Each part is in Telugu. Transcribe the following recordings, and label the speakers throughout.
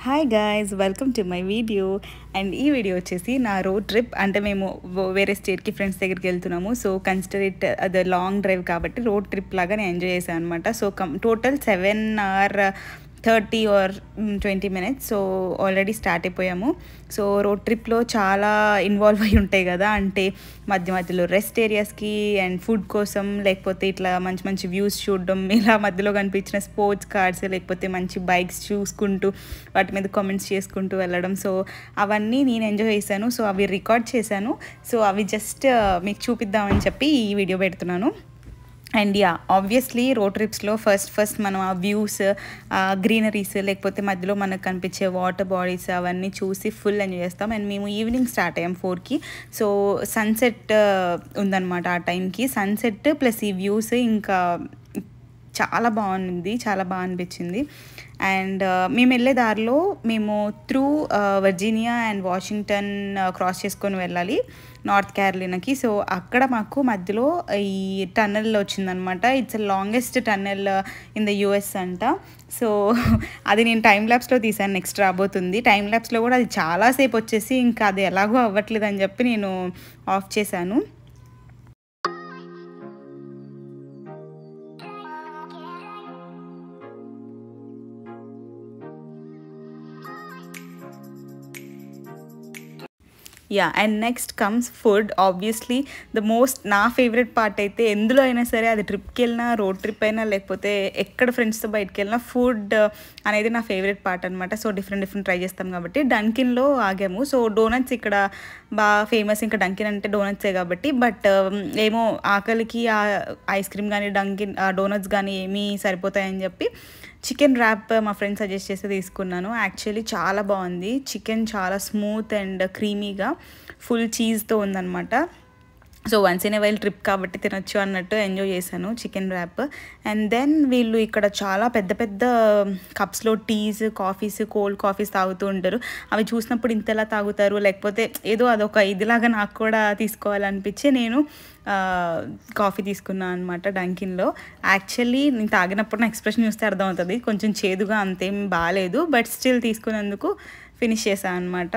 Speaker 1: Hi guys, welcome to my video. And ఈ వీడియో వచ్చేసి నా రోడ్ ట్రిప్. అంటే మేము వేరే స్టేట్కి ఫ్రెండ్స్ దగ్గరికి వెళ్తున్నాము. సో కన్సిడర్ ఇట్ అది లాంగ్ డ్రైవ్ కాబట్టి రోడ్ ట్రిప్ లాగా నేను ఎంజాయ్ చేశాను అనమాట. So total 7 hour 30 or 20 minutes. So already start అయిపోయాము. సో రోడ్ ట్రిప్లో చాలా ఇన్వాల్వ్ అయి ఉంటాయి కదా, అంటే మధ్య మధ్యలో రెస్ట్ ఏరియాస్కి అండ్ ఫుడ్ కోసం, లేకపోతే ఇట్లా మంచి మంచి వ్యూస్ చూడడం, ఇలా మధ్యలో కనిపించిన స్పోర్ట్స్ కార్స్, లేకపోతే మంచి బైక్స్ చూసుకుంటూ వాటి మీద కామెంట్స్ చేసుకుంటూ వెళ్ళడం. సో అవన్నీ నేను ఎంజాయ్ చేశాను. సో అవి రికార్డ్ చేశాను. సో అవి జస్ట్ మీకు చూపిద్దామని చెప్పి ఈ వీడియో పెడుతున్నాను. అండ్ యా, ఆబ్వియస్లీ రోడ్ ట్రిప్స్లో ఫస్ట్ మనం ఆ వ్యూస్, గ్రీనరీస్, లేకపోతే మధ్యలో మనకు కనిపించే వాటర్ బాడీస్ అవన్నీ చూసి ఫుల్ ఎంజాయ్ చేస్తాం. అండ్ మేము ఈవినింగ్ స్టార్ట్ అయ్యాం 4కి. సో సన్సెట్ ఉందన్నమాట ఆ టైంకి. సన్సెట్ ప్లస్ ఈ వ్యూస్ ఇంకా చాలా బాగుంది, చాలా బాగా అనిపించింది. అండ్ మేము వెళ్ళే దారిలో మేము through Virginia and Washington cross చేసుకొని వెళ్ళాలి నార్త్ క్యారోలినాకి. సో అక్కడ మాకు మధ్యలో ఈ టన్నెల్ వచ్చిందనమాట. It's longest tunnel in the US అంట. సో అది నేను టైం ల్యాబ్స్లో తీసాను, నెక్స్ట్ రాబోతుంది. టైం ల్యాబ్స్లో కూడా అది చాలాసేపు వచ్చేసి ఇంకా అది ఎలాగో అవ్వట్లేదు అని చెప్పి నేను ఆఫ్ చేశాను. Yeah, and next comes food. Obviously the most నా ఫేవరెట్ పార్ట్ అయితే ఎందులో అయినా సరే, అది ట్రిప్కి వెళ్ళినా, రోడ్ ట్రిప్ అయినా, లేకపోతే ఎక్కడ ఫ్రెండ్స్తో బయటకు వెళ్ళినా, ఫుడ్ అనేది నా ఫేవరెట్ పార్ట్ అనమాట. సో డిఫరెంట్ ట్రై చేస్తాం కాబట్టి డంకిన్లో ఆగాము. సో డోనట్స్ ఇక్కడ బాగా ఫేమస్, ఇంకా డంకిన్ అంటే డోనట్సే కాబట్టి. బట్ ఏమో ఆకలికి ఆ ఐస్ క్రీమ్ కానీ డంకిన్ డోనట్స్ కానీ ఏమీ సరిపోతాయని చెప్పి చికెన్ ర్యాప్ మా ఫ్రెండ్ సజెస్ట్ చేసి తీసుకున్నాను. యాక్చువల్లీ చాలా బాగుంది. చికెన్ చాలా స్మూత్ అండ్ క్రీమీగా ఫుల్ చీజ్తో ఉందన్నమాట. So once in a while trip కాబట్టి తినొచ్చు అన్నట్టు ఎంజాయ్ చేశాను చికెన్ ర్యాప్. అండ్ దెన్ వీళ్ళు ఇక్కడ చాలా పెద్ద పెద్ద కప్స్లో టీస్, కాఫీస్, కోల్డ్ కాఫీస్ తాగుతూ ఉంటారు. అవి చూసినప్పుడు ఇంతలా తాగుతారు, లేకపోతే ఏదో అదొక ఇదిలాగా నాకు కూడా తీసుకోవాలనిపించి నేను కాఫీ తీసుకున్నాను అనమాట డంకిన్లో. యాక్చువల్లీ నేను తాగినప్పుడు నా ఎక్స్ప్రెషన్ చూస్తే అర్థమవుతుంది, కొంచెం చేదుగా అంతేం బాగాలేదు. బట్ స్టిల్ తీసుకున్నందుకు ఫినిష్ చేశాను అనమాట.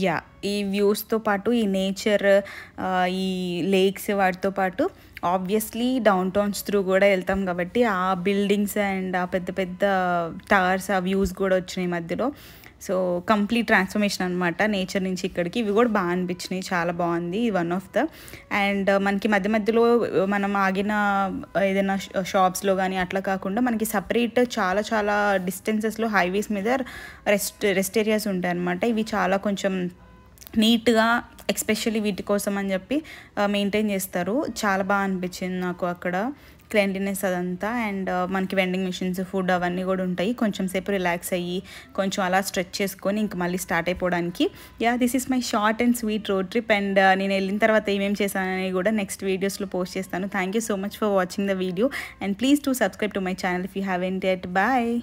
Speaker 1: యా, ఈ వ్యూస్తో పాటు ఈ నేచర్, ఈ లేక్స్ వాటితో పాటు ఆబ్వియస్లీ డౌన్ టౌన్స్ త్రూ కూడా వెళ్తాం కాబట్టి ఆ బిల్డింగ్స్ అండ్ ఆ పెద్ద పెద్ద టవర్స్, ఆ వ్యూస్ కూడా వచ్చినాయి మధ్యలో. సో కంప్లీట్ ట్రాన్స్ఫర్మేషన్ అనమాట నేచర్ నుంచి ఇక్కడికి. ఇవి కూడా బాగా అనిపించినాయి, చాలా బాగుంది వన్ ఆఫ్ ద. అండ్ మనకి మధ్య మధ్యలో మనం ఆగిన ఏదైనా షాప్స్లో కానీ అట్లా కాకుండా మనకి సపరేట్ చాలా చాలా డిస్టెన్సెస్లో హైవేస్ మీద రెస్ట్ ఏరియాస్ ఉంటాయి అనమాట. ఇవి చాలా కొంచెం నీట్గా, ఎస్పెషల్లీ వీటి కోసం అని చెప్పి మెయింటైన్ చేస్తారు. చాలా బాగా అనిపించింది నాకు అక్కడ క్లీన్లీనెస్ అదంతా. అండ్ మనకి వెండింగ్ మిషన్స్, ఫుడ్ అవన్నీ కూడా ఉంటాయి. కొంచెం సేపు రిలాక్స్ అయ్యి కొంచెం అలా స్ట్రెచ్ చేసుకొని ఇంక మళ్ళీ స్టార్ట్ అయిపోవడానికి. Yeah, this is my short and sweet road trip. And నేను వెళ్ళిన తర్వాత ఏమేమి చేశానని కూడా నెక్స్ట్ వీడియోస్లో పోస్ట్ చేస్తాను. Thank you so much for watching the video and please to subscribe to my channel if you haven't yet. Bye.